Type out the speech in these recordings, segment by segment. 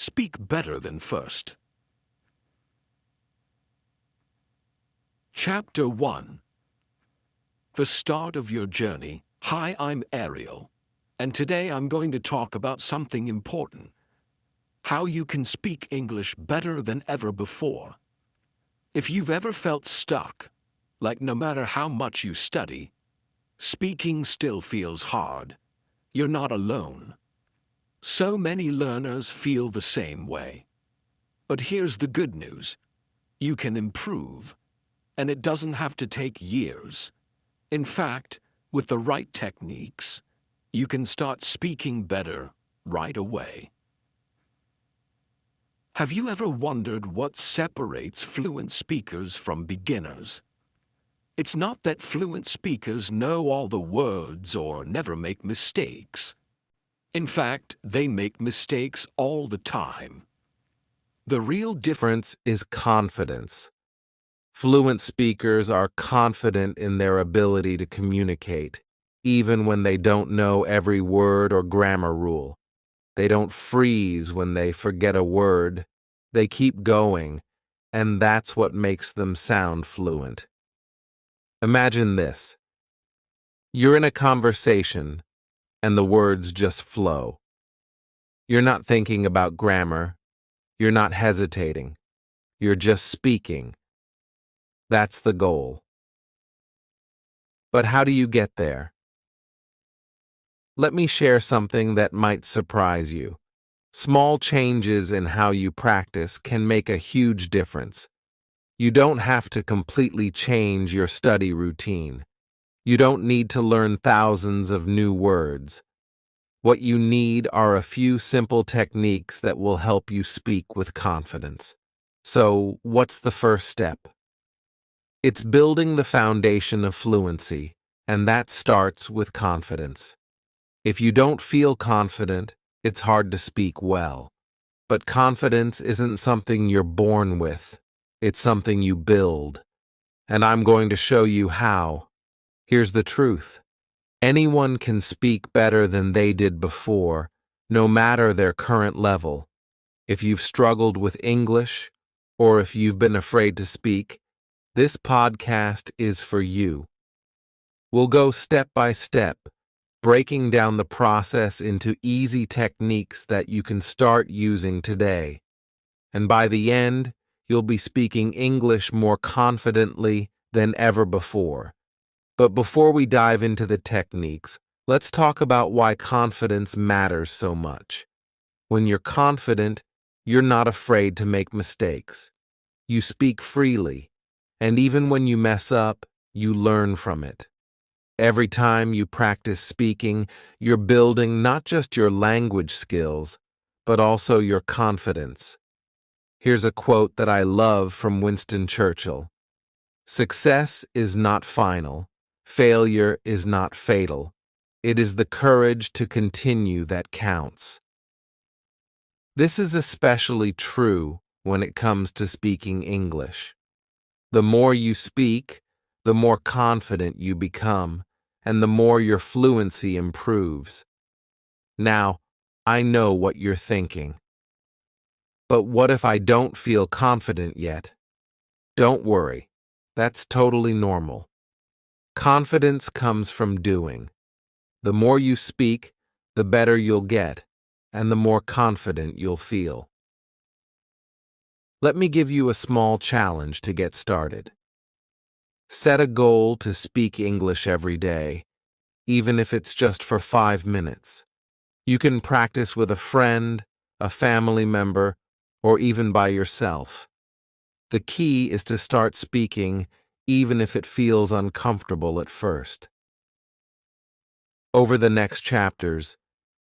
speak better than first. Chapter 1. The start of your journey. Hi, I'm Ariel, and today I'm going to talk about something important. How you can speak English better than ever before. If you've ever felt stuck, like no matter how much you study, speaking still feels hard, you're not alone. So many learners feel the same way. But here's the good news. You can improve, and it doesn't have to take years. In fact, with the right techniques, you can start speaking better right away. Have you ever wondered what separates fluent speakers from beginners? It's not that fluent speakers know all the words or never make mistakes. In fact, they make mistakes all the time. The real difference Is confidence. Fluent speakers are confident in their ability to communicate, even when they don't know every word or grammar rule. They don't freeze when they forget a word. They keep going, and that's what makes them sound fluent. Imagine this. You're in a conversation, and the words just flow. You're not thinking about grammar. You're not hesitating. You're just speaking. That's the goal. But how do you get there? Let me share something that might surprise you. Small changes in how you practice can make a huge difference. You don't have to completely change your study routine. You don't need to learn thousands of new words. What you need are a few simple techniques that will help you speak with confidence. So, what's the first step? It's building the foundation of fluency, and that starts with confidence. If you don't feel confident, it's hard to speak well. But confidence isn't something you're born with. It's something you build. And I'm going to show you how. Here's the truth. Anyone can speak better than they did before, no matter their current level. If you've struggled with English, or if you've been afraid to speak, this podcast is for you. We'll go step by step, breaking down the process into easy techniques that you can start using today. And by the end, you'll be speaking English more confidently than ever before. But before we dive into the techniques, let's talk about why confidence matters so much. When you're confident, you're not afraid to make mistakes. You speak freely, and even when you mess up, you learn from it. Every time you practice speaking, you're building not just your language skills, but also your confidence. Here's a quote that I love from Winston Churchill. Success is not final. Failure is not fatal. It is the courage to continue that counts. This is especially true when it comes to speaking English. The more you speak, the more confident you become, and the more your fluency improves. Now, I know what you're thinking. But what if I don't feel confident yet? Don't worry. That's totally normal. Confidence comes from doing. The more you speak, the better you'll get, and the more confident you'll feel. Let me give you a small challenge to get started. Set a goal to speak English every day, even if it's just for 5 minutes. You can practice with a friend, a family member, or even by yourself. The key is to start speaking even if it feels uncomfortable at first. Over the next chapters,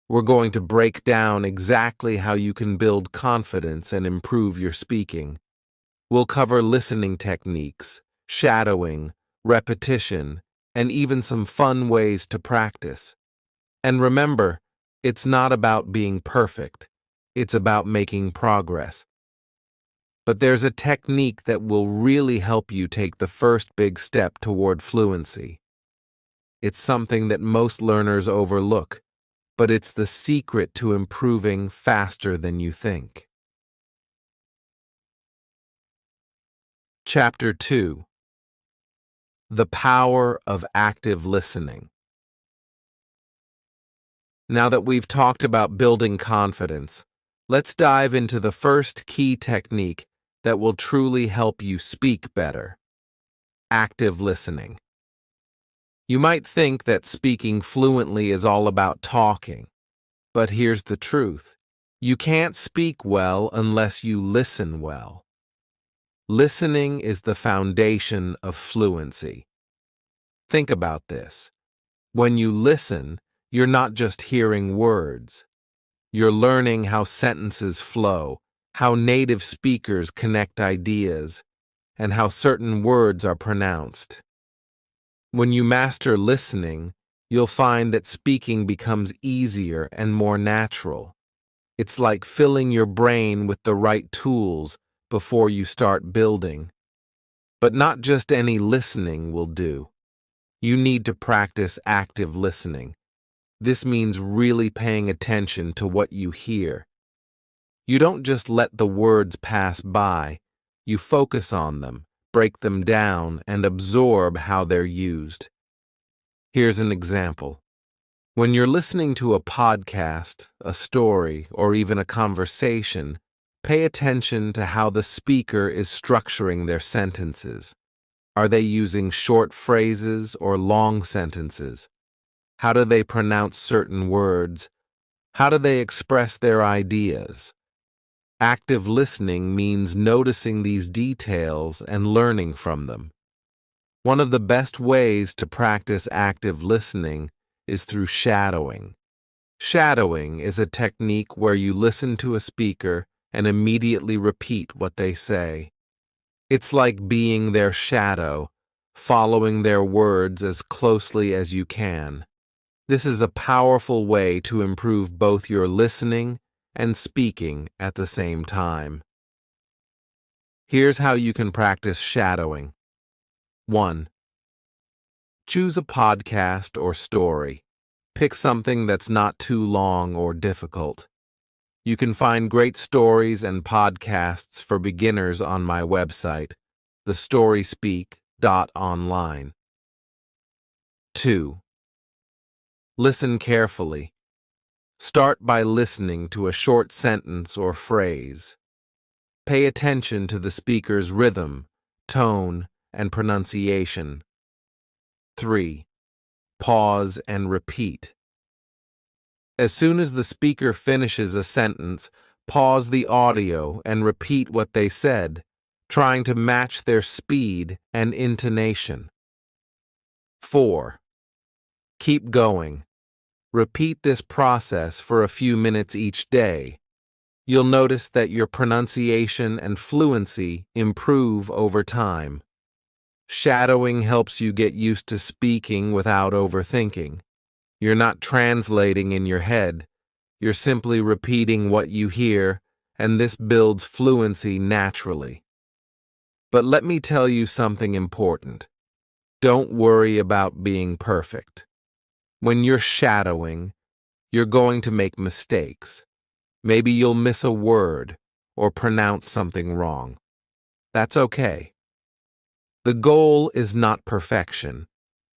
we're going to break down exactly how you can build confidence and improve your speaking. We'll cover listening techniques, shadowing, repetition, and even some fun ways to practice. And remember, it's not about being perfect. It's about making progress. But there's a technique that will really help you take the first big step toward fluency. It's something that most learners overlook, but it's the secret to improving faster than you think. Chapter 2. The Power of Active Listening. Now that we've talked about building confidence, let's dive into the first key technique that will truly help you speak better: active listening. You might think that speaking fluently is all about talking, but here's the truth. You can't speak well unless you listen well. Listening is the foundation of fluency. Think about this. When you listen, you're not just hearing words. You're learning how sentences flow, how native speakers connect ideas, and how certain words are pronounced. When you master listening, you'll find that speaking becomes easier and more natural. It's like filling your brain with the right tools before you start building. But not just any listening will do. You need to practice active listening. This means really paying attention to what you hear. You don't just let the words pass by. You focus on them, break them down, and absorb how they're used. Here's an example. When you're listening to a podcast, a story, or even a conversation, pay attention to how the speaker is structuring their sentences. Are they using short phrases or long sentences? How do they pronounce certain words? How do they express their ideas? Active listening means noticing these details and learning from them. One of the best ways to practice active listening is through shadowing. Shadowing is a technique where you listen to a speaker and immediately repeat what they say. It's like being their shadow, following their words as closely as you can. This is a powerful way to improve both your listening and speaking at the same time. Here's how you can practice shadowing. 1. Choose a podcast or story. Pick something that's not too long or difficult. You can find great stories and podcasts for beginners on my website, thestoryspeak.online. 2. Listen carefully. Start by listening to a short sentence or phrase. Pay attention to the speaker's rhythm, tone, and pronunciation. 3. Pause and repeat. As soon as the speaker finishes a sentence, pause the audio and repeat what they said, trying to match their speed and intonation. 4. Keep going. Repeat this process for a few minutes each day. You'll notice that your pronunciation and fluency improve over time. Shadowing helps you get used to speaking without overthinking. You're not translating in your head. You're simply repeating what you hear, and this builds fluency naturally. But let me tell you something important. Don't worry about being perfect. When you're shadowing, you're going to make mistakes. Maybe you'll miss a word or pronounce something wrong. That's okay. The goal is not perfection.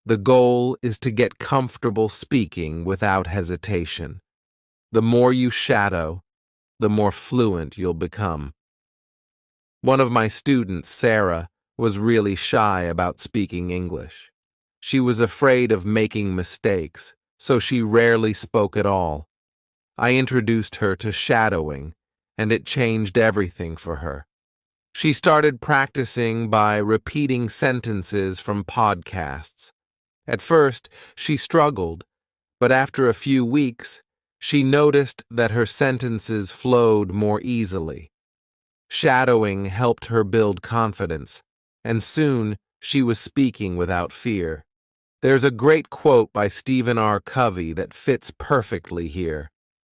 The goal is to get comfortable speaking without hesitation. The more you shadow, the more fluent you'll become. One of my students, Sarah, was really shy about speaking English. She was afraid of making mistakes, so she rarely spoke at all. I introduced her to shadowing, and it changed everything for her. She started practicing by repeating sentences from podcasts. At first, she struggled, but after a few weeks, she noticed that her sentences flowed more easily. Shadowing helped her build confidence, and soon she was speaking without fear. There's a great quote by Stephen R. Covey that fits perfectly here.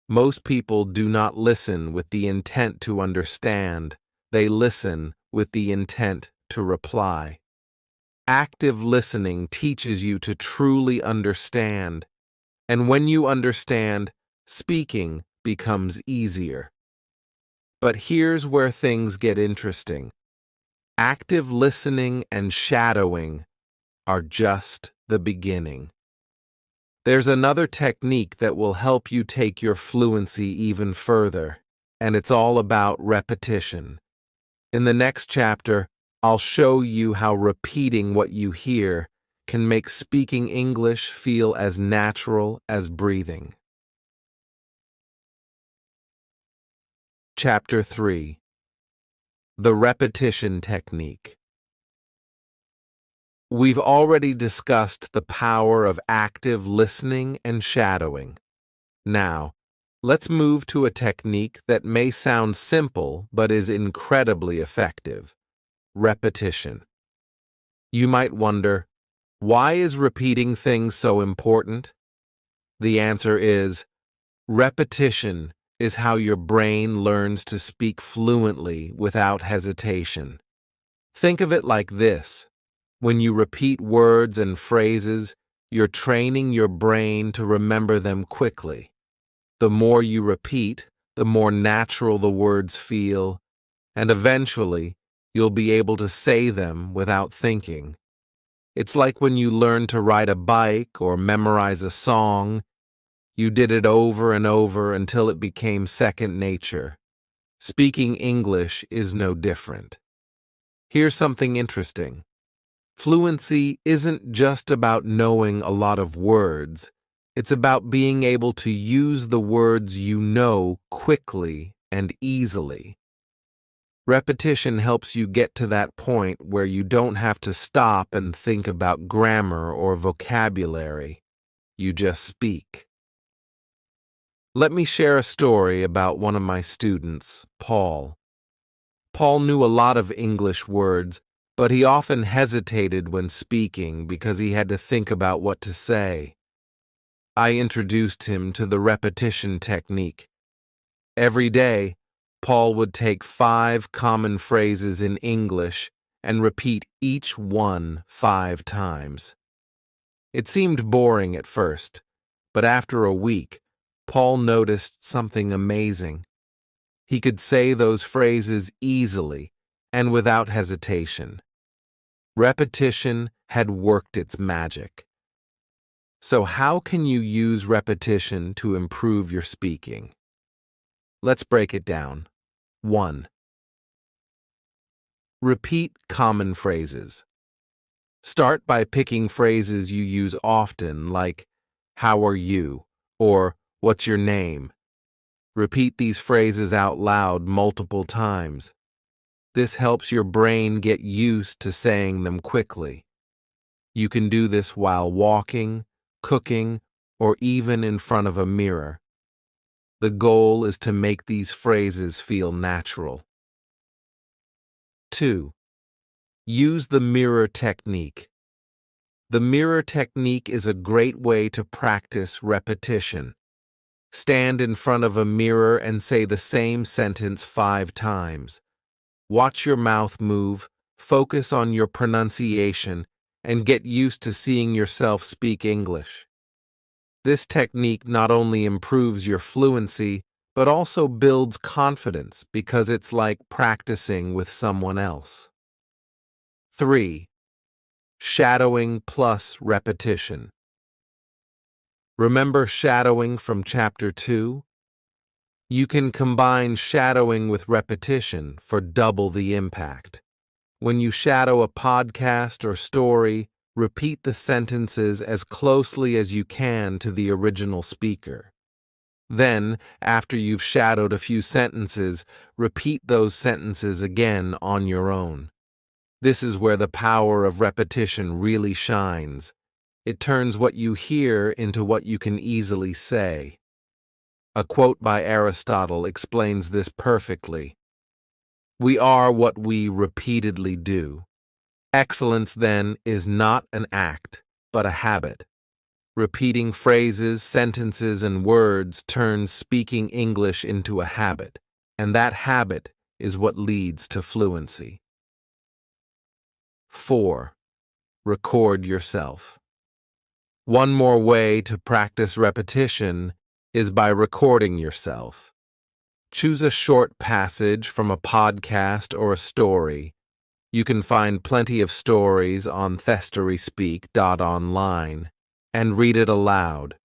Most people do not listen with the intent to understand. They listen with the intent to reply. Active listening teaches you to truly understand, and when you understand, speaking becomes easier. But here's where things get interesting. Active listening and shadowing are just the beginning. There's another technique that will help you take your fluency even further, and it's all about repetition. In the next chapter, I'll show you how repeating what you hear can make speaking English feel as natural as breathing. Chapter 3. The Repetition Technique. We've already discussed the power of active listening and shadowing. Now, let's move to a technique that may sound simple but is incredibly effective: repetition. You might wonder, why is repeating things so important? The answer is, repetition is how your brain learns to speak fluently without hesitation. Think of it like this. When you repeat words and phrases, you're training your brain to remember them quickly. The more you repeat, the more natural the words feel, and eventually, you'll be able to say them without thinking. It's like when you learn to ride a bike or memorize a song. You did it over and over until it became second nature. Speaking English is no different. Here's something interesting. Fluency isn't just about knowing a lot of words. It's about being able to use the words you know quickly and easily. Repetition helps you get to that point where you don't have to stop and think about grammar or vocabulary. You just speak. Let me share a story about one of my students, Paul. Paul knew a lot of English words, but he often hesitated when speaking because he had to think about what to say. I introduced him to the repetition technique. Every day, Paul would take 5 common phrases in English and repeat each one 5 times. It seemed boring at first, but after a week, Paul noticed something amazing. He could say those phrases easily and without hesitation. Repetition had worked its magic. So how can you use repetition to improve your speaking? Let's break it down. 1. Repeat common phrases. Start by picking phrases you use often, like, "How are you?" or "What's your name?" Repeat these phrases out loud multiple times. This helps your brain get used to saying them quickly. You can do this while walking, cooking, or even in front of a mirror. The goal is to make these phrases feel natural. 2. Use the mirror technique. The mirror technique is a great way to practice repetition. Stand in front of a mirror and say the same sentence 5 times. Watch your mouth move, focus on your pronunciation, and get used to seeing yourself speak English. This technique not only improves your fluency, but also builds confidence because it's like practicing with someone else. 3. Shadowing plus repetition. Remember shadowing from Chapter 2? You can combine shadowing with repetition for double the impact. When you shadow a podcast or story, repeat the sentences as closely as you can to the original speaker. Then, after you've shadowed a few sentences, repeat those sentences again on your own. This is where the power of repetition really shines. It turns what you hear into what you can easily say. A quote by Aristotle explains this perfectly. We are what we repeatedly do. Excellence, then, is not an act, but a habit. Repeating phrases, sentences, and words turns speaking English into a habit, and that habit is what leads to fluency. 4. Record yourself. One more way to practice repetition is by recording yourself. Choose a short passage from a podcast or a story. You can find plenty of stories on thestoryspeak.online and read it aloud.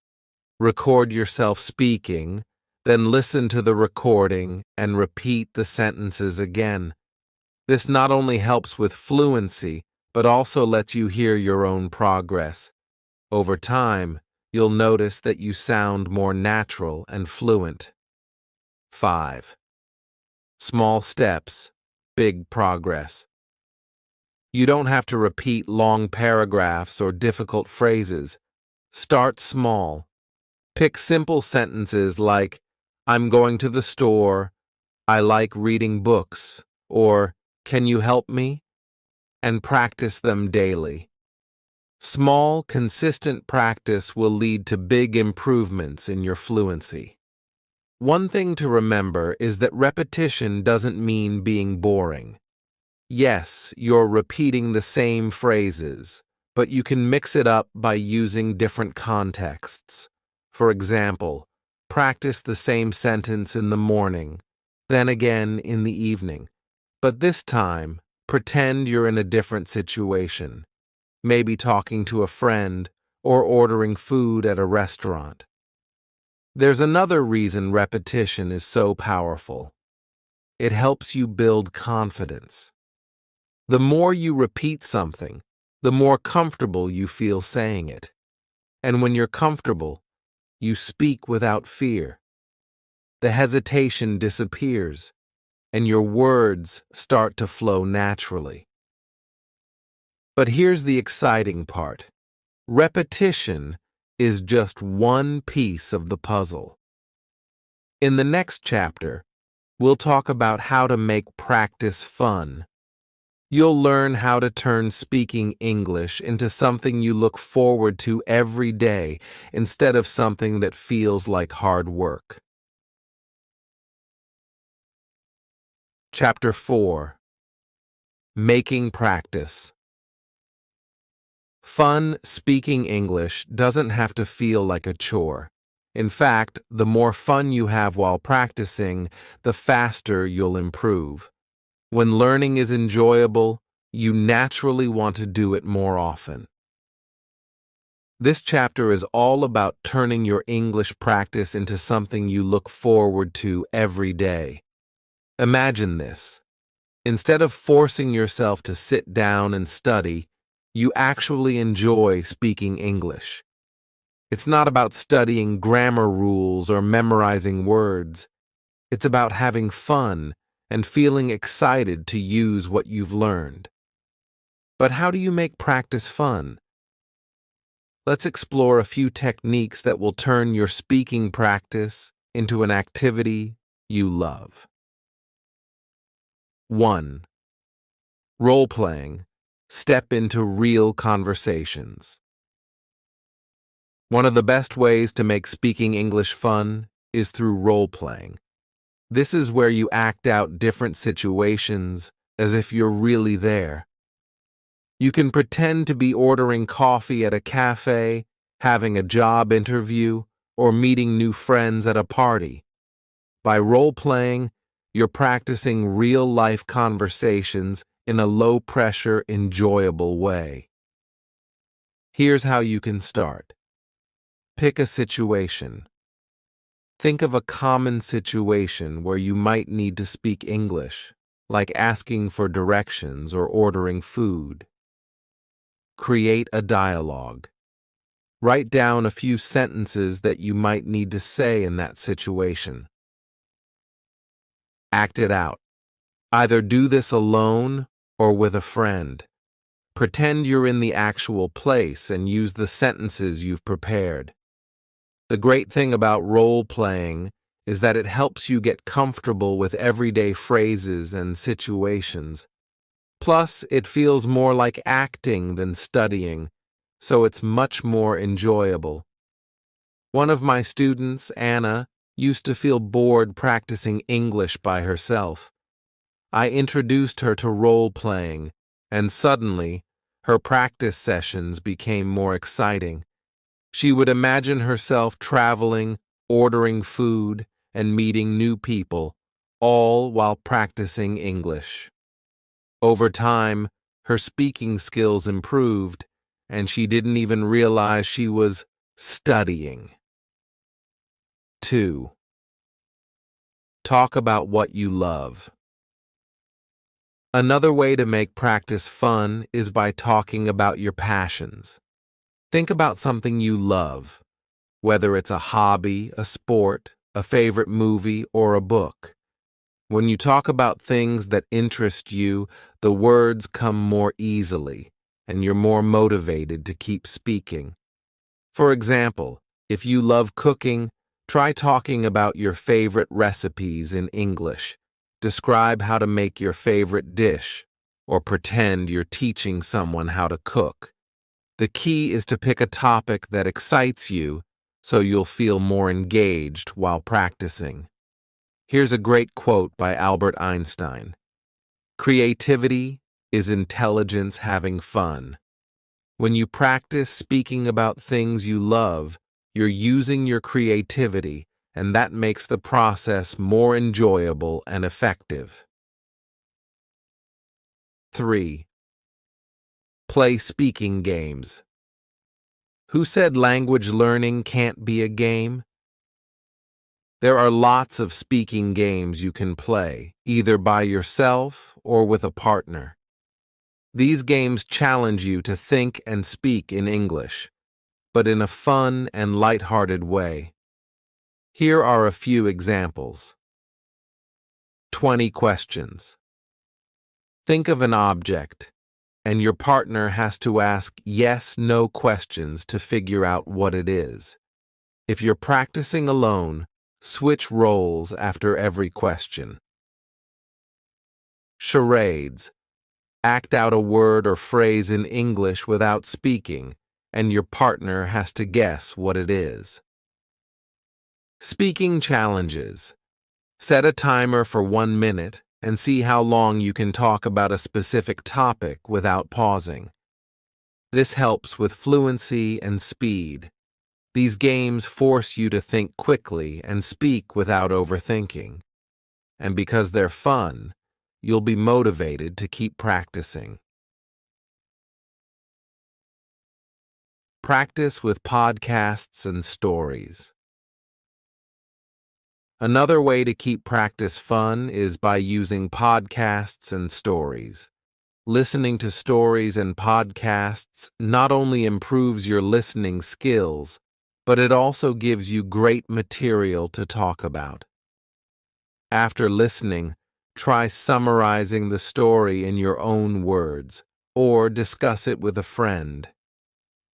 Record yourself speaking, then listen to the recording and repeat the sentences again. This not only helps with fluency, but also lets you hear your own progress. Over time, you'll notice that you sound more natural and fluent. 5. Small steps, big progress. You don't have to repeat long paragraphs or difficult phrases. Start small. Pick simple sentences like, I'm going to the store, I like reading books, or can you help me? And practice them daily. Small, consistent practice will lead to big improvements in your fluency. One thing to remember is that repetition doesn't mean being boring. Yes, you're repeating the same phrases, but you can mix it up by using different contexts. For example, practice the same sentence in the morning, then again in the evening. But this time, pretend you're in a different situation, maybe talking to a friend or ordering food at a restaurant. There's another reason repetition is so powerful. It helps you build confidence. The more you repeat something, the more comfortable you feel saying it. And when you're comfortable, you speak without fear. The hesitation disappears, and your words start to flow naturally. But here's the exciting part. Repetition is just one piece of the puzzle. In the next chapter, we'll talk about how to make practice fun. You'll learn how to turn speaking English into something you look forward to every day instead of something that feels like hard work. Chapter 4. Making Practice. Fun speaking English doesn't have to feel like a chore. In fact, the more fun you have while practicing, the faster you'll improve. When learning is enjoyable, you naturally want to do it more often. This chapter is all about turning your English practice into something you look forward to every day. Imagine this. Instead of forcing yourself to sit down and study, you actually enjoy speaking English. It's not about studying grammar rules or memorizing words. It's about having fun and feeling excited to use what you've learned. But how do you make practice fun? Let's explore a few techniques that will turn your speaking practice into an activity you love. 1. Role-playing. Step into real conversations. One of the best ways to make speaking English fun is through role-playing. This is where you act out different situations as if you're really there. You can pretend to be ordering coffee at a cafe, having a job interview, or meeting new friends at a party. By role-playing, you're practicing real-life conversations in a low-pressure, enjoyable way. Here's how you can start. Pick a situation. Think of a common situation where you might need to speak English, like asking for directions or ordering food. Create a dialogue. Write down a few sentences that you might need to say in that situation. Act it out. Either do this alone or with a friend. Pretend you're in the actual place and use the sentences you've prepared. The great thing about role-playing is that it helps you get comfortable with everyday phrases and situations. Plus, it feels more like acting than studying, so it's much more enjoyable. One of my students, Anna, used to feel bored practicing English by herself. I introduced her to role-playing, and suddenly, her practice sessions became more exciting. She would imagine herself traveling, ordering food, and meeting new people, all while practicing English. Over time, her speaking skills improved, and she didn't even realize she was studying. 2. Talk about what you love. Another way to make practice fun is by talking about your passions. Think about something you love, whether it's a hobby, a sport, a favorite movie, or a book. When you talk about things that interest you, the words come more easily, and you're more motivated to keep speaking. For example, if you love cooking, try talking about your favorite recipes in English. Describe how to make your favorite dish, or pretend you're teaching someone how to cook. The key is to pick a topic that excites you so you'll feel more engaged while practicing. Here's a great quote by Albert Einstein. "Creativity is intelligence having fun." When you practice speaking about things you love, you're using your creativity, and that makes the process more enjoyable and effective. 3. Play speaking games. Who said language learning can't be a game? There are lots of speaking games you can play, either by yourself or with a partner. These games challenge you to think and speak in English, but in a fun and lighthearted way. Here are a few examples. 20 questions. Think of an object, and your partner has to ask yes/no questions to figure out what it is. If you're practicing alone, switch roles after every question. Charades. Act out a word or phrase in English without speaking, and your partner has to guess what it is. Speaking challenges. Set a timer for 1 minute and see how long you can talk about a specific topic without pausing. This helps with fluency and speed. These games force you to think quickly and speak without overthinking. And because they're fun, you'll be motivated to keep practicing. Practice with podcasts and stories. Another way to keep practice fun is by using podcasts and stories. Listening to stories and podcasts not only improves your listening skills, but it also gives you great material to talk about. After listening, try summarizing the story in your own words, or discuss it with a friend.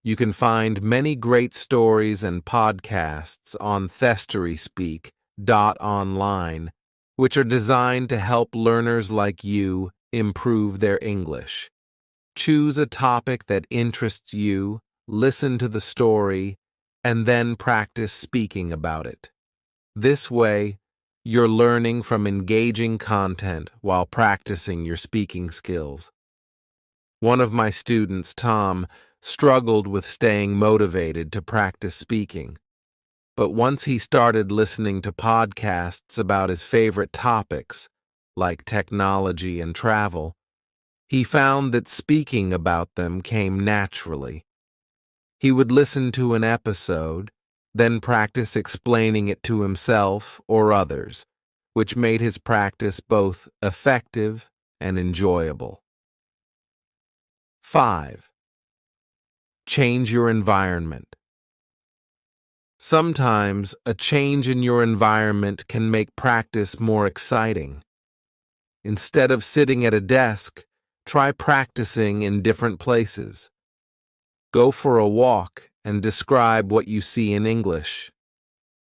You can find many great stories and podcasts on thestoryspeak.online, which are designed to help learners like you improve their English. Choose a topic that interests you, listen to the story, and then practice speaking about it. This way, you're learning from engaging content while practicing your speaking skills. One of my students, Tom, struggled with staying motivated to practice speaking. But once he started listening to podcasts about his favorite topics, like technology and travel, he found that speaking about them came naturally. He would listen to an episode, then practice explaining it to himself or others, which made his practice both effective and enjoyable. 5. Change your environment. Sometimes a change in your environment can make practice more exciting. Instead of sitting at a desk, try practicing in different places. Go for a walk and describe what you see in English.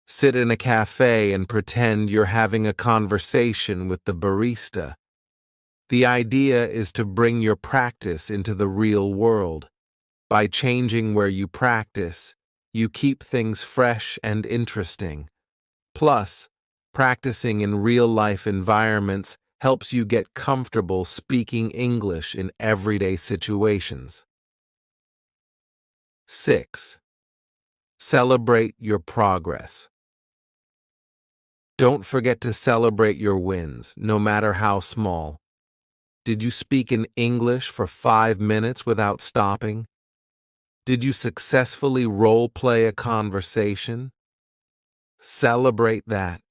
Sit in a cafe and pretend you're having a conversation with the barista. The idea is to bring your practice into the real world. By changing where you practice, you keep things fresh and interesting. Plus, practicing in real-life environments helps you get comfortable speaking English in everyday situations. 6. Celebrate your progress. Don't forget to celebrate your wins, no matter how small. Did you speak in English for 5 minutes without stopping? Did you successfully role-play a conversation? Celebrate that.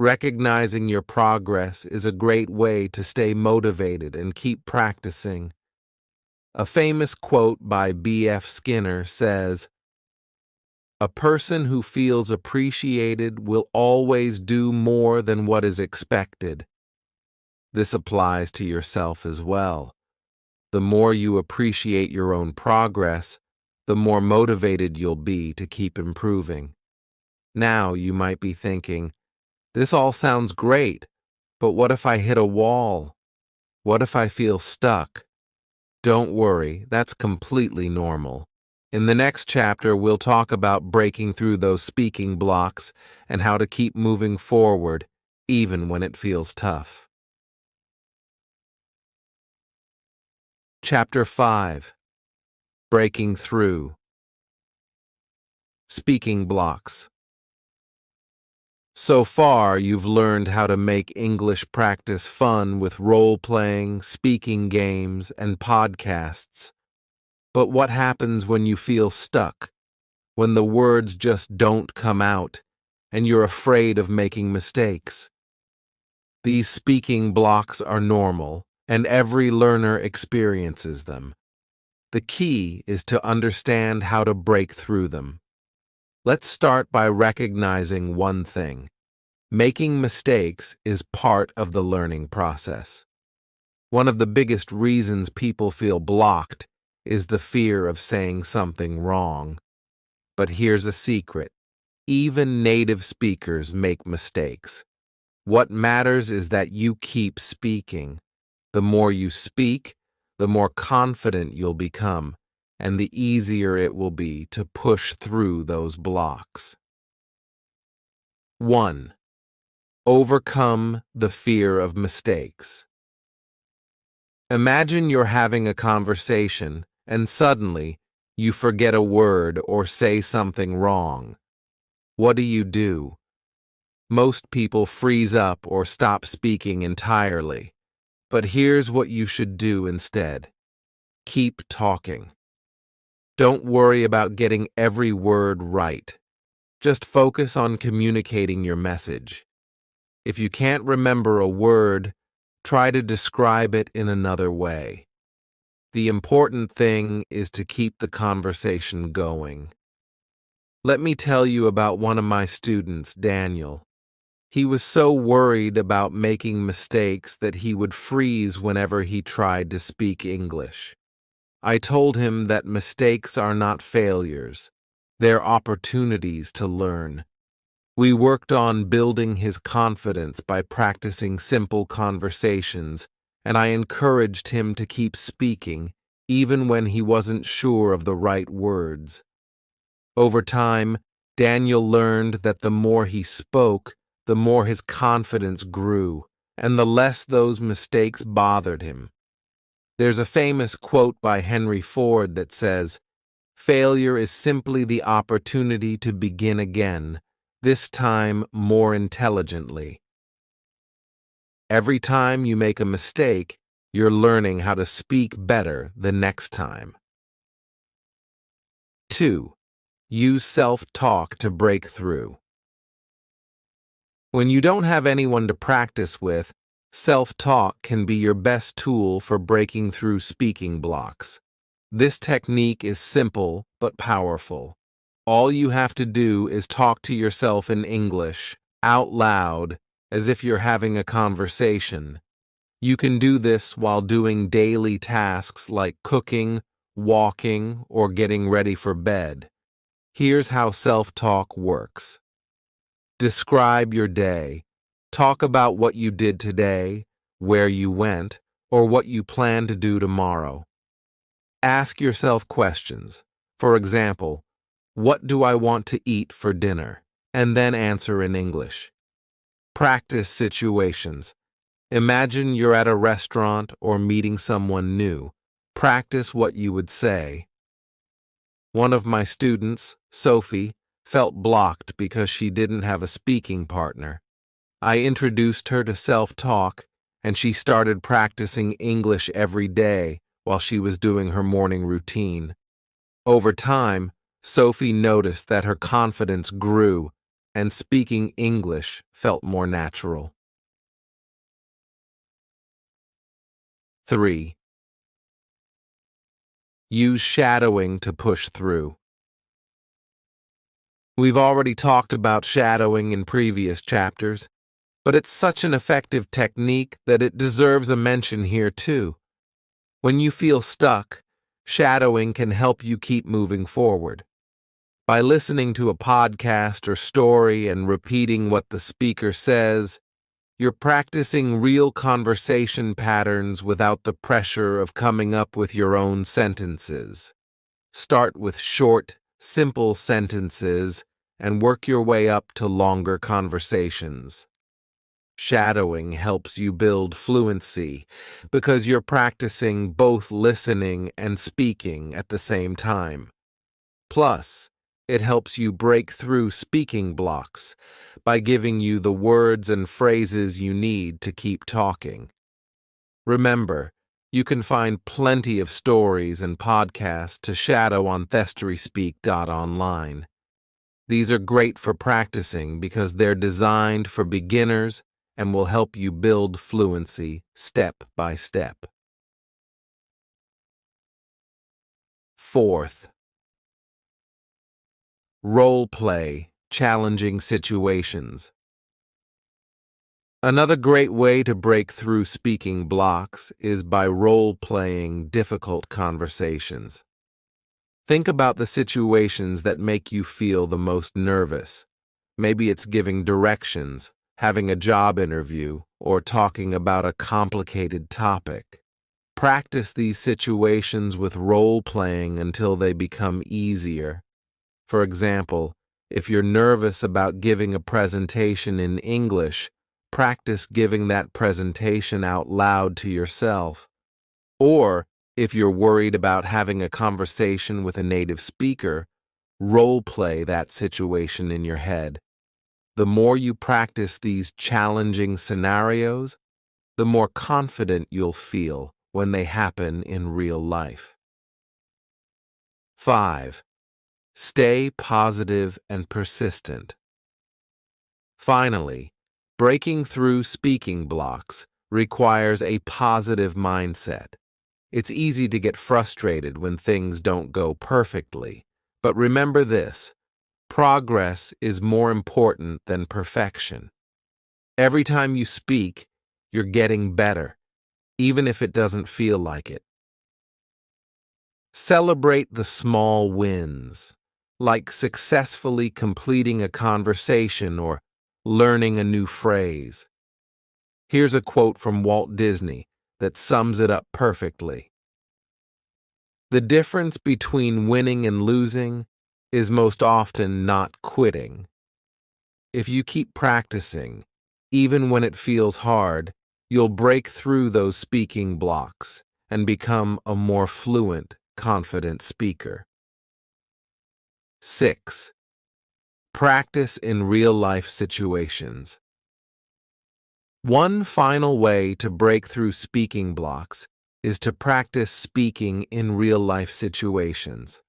Recognizing your progress is a great way to stay motivated and keep practicing. A famous quote by B.F. Skinner says, "A person who feels appreciated will always do more than what is expected." This applies to yourself as well. The more you appreciate your own progress, the more motivated you'll be to keep improving. Now you might be thinking, this all sounds great, but what if I hit a wall? What if I feel stuck? Don't worry, that's completely normal. In the next chapter, we'll talk about breaking through those speaking blocks and how to keep moving forward, even when it feels tough. Chapter 5. Breaking Through. Speaking blocks. So far, you've learned how to make English practice fun with role-playing, speaking games, and podcasts. But what happens when you feel stuck? When the words just don't come out, and you're afraid of making mistakes? These speaking blocks are normal, and every learner experiences them. The key is to understand how to break through them. Let's start by recognizing one thing. Making mistakes is part of the learning process. One of the biggest reasons people feel blocked is the fear of saying something wrong. But here's a secret. Even native speakers make mistakes. What matters is that you keep speaking. The more you speak, the more confident you'll become, and the easier it will be to push through those blocks. 1. Overcome the fear of mistakes. Imagine you're having a conversation, and suddenly you forget a word or say something wrong. What do? Most people freeze up or stop speaking entirely. But here's what you should do instead. Keep talking. Don't worry about getting every word right. Just focus on communicating your message. If you can't remember a word, try to describe it in another way. The important thing is to keep the conversation going. Let me tell you about one of my students, Daniel. He was so worried about making mistakes that he would freeze whenever he tried to speak English. I told him that mistakes are not failures. They're opportunities to learn. We worked on building his confidence by practicing simple conversations, and I encouraged him to keep speaking, even when he wasn't sure of the right words. Over time, Daniel learned that the more he spoke, the more his confidence grew, and the less those mistakes bothered him. There's a famous quote by Henry Ford that says, "Failure is simply the opportunity to begin again, this time more intelligently." Every time you make a mistake, you're learning how to speak better the next time. 2. Use self-talk to break through. When you don't have anyone to practice with, self-talk can be your best tool for breaking through speaking blocks. This technique is simple but powerful. All you have to do is talk to yourself in English, out loud, as if you're having a conversation. You can do this while doing daily tasks like cooking, walking, or getting ready for bed. Here's how self-talk works. Describe your day. Talk about what you did today, where you went, or what you plan to do tomorrow. Ask yourself questions. For example, what do I want to eat for dinner? And then answer in English. Practice situations. Imagine you're at a restaurant or meeting someone new. Practice what you would say. One of my students, Sophie, felt blocked because she didn't have a speaking partner. I introduced her to self-talk, and she started practicing English every day while she was doing her morning routine. Over time, Sophie noticed that her confidence grew and speaking English felt more natural. 3. Use shadowing to push through. We've already talked about shadowing in previous chapters, but it's such an effective technique that it deserves a mention here too. When you feel stuck, shadowing can help you keep moving forward. By listening to a podcast or story and repeating what the speaker says, you're practicing real conversation patterns without the pressure of coming up with your own sentences. Start with short, simple sentences and work your way up to longer conversations. Shadowing helps you build fluency because you're practicing both listening and speaking at the same time. Plus, it helps you break through speaking blocks by giving you the words and phrases you need to keep talking. Remember, you can find plenty of stories and podcasts to shadow on thestoryspeak.online. These are great for practicing because they're designed for beginners and will help you build fluency step by step. 4th, role play challenging situations. Another great way to break through speaking blocks is by role-playing difficult conversations. Think about the situations that make you feel the most nervous. Maybe it's giving directions, having a job interview, or talking about a complicated topic. Practice these situations with role-playing until they become easier. For example, if you're nervous about giving a presentation in English, practice giving that presentation out loud to yourself. Or, if you're worried about having a conversation with a native speaker, role-play that situation in your head. The more you practice these challenging scenarios, the more confident you'll feel when they happen in real life. 5. Stay positive and persistent. Finally, breaking through speaking blocks requires a positive mindset. It's easy to get frustrated when things don't go perfectly, but remember this: progress is more important than perfection. Every time you speak, you're getting better, even if it doesn't feel like it. Celebrate the small wins, like successfully completing a conversation or learning a new phrase. Here's a quote from Walt Disney that sums it up perfectly. "The difference between winning and losing is most often not quitting." If you keep practicing, even when it feels hard, you'll break through those speaking blocks and become a more fluent, confident speaker. 6. Practice in real-life situations. One final way to break through speaking blocks is to practice speaking in real-life situations.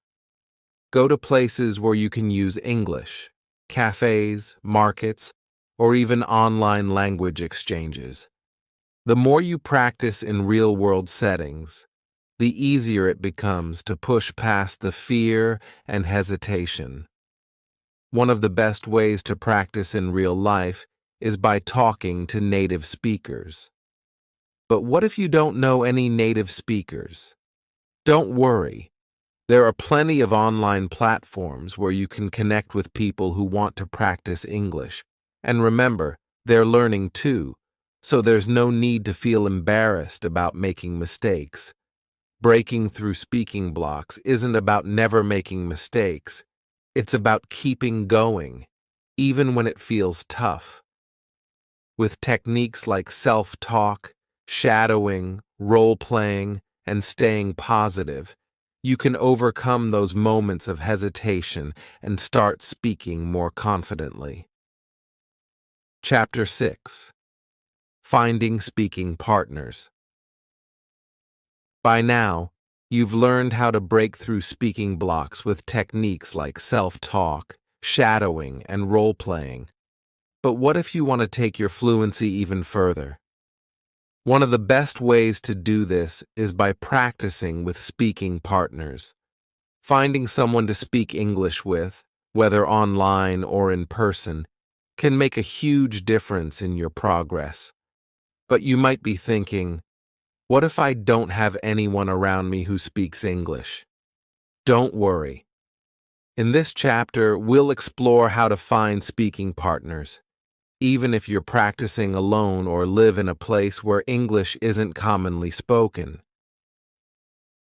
Go to places where you can use English, cafes, markets, or even online language exchanges. The more you practice in real-world settings, the easier it becomes to push past the fear and hesitation. One of the best ways to practice in real life is by talking to native speakers. But what if you don't know any native speakers? Don't worry. There are plenty of online platforms where you can connect with people who want to practice English. And remember, they're learning too, so there's no need to feel embarrassed about making mistakes. Breaking through speaking blocks isn't about never making mistakes. It's about keeping going, even when it feels tough. With techniques like self-talk, shadowing, role-playing, and staying positive, you can overcome those moments of hesitation and start speaking more confidently. Chapter 6. Finding speaking partners. By now, you've learned how to break through speaking blocks with techniques like self-talk, shadowing, and role-playing. But what if you want to take your fluency even further? One of the best ways to do this is by practicing with speaking partners. Finding someone to speak English with, whether online or in person, can make a huge difference in your progress. But you might be thinking, what if I don't have anyone around me who speaks English? Don't worry. In this chapter, we'll explore how to find speaking partners, even if you're practicing alone or live in a place where English isn't commonly spoken.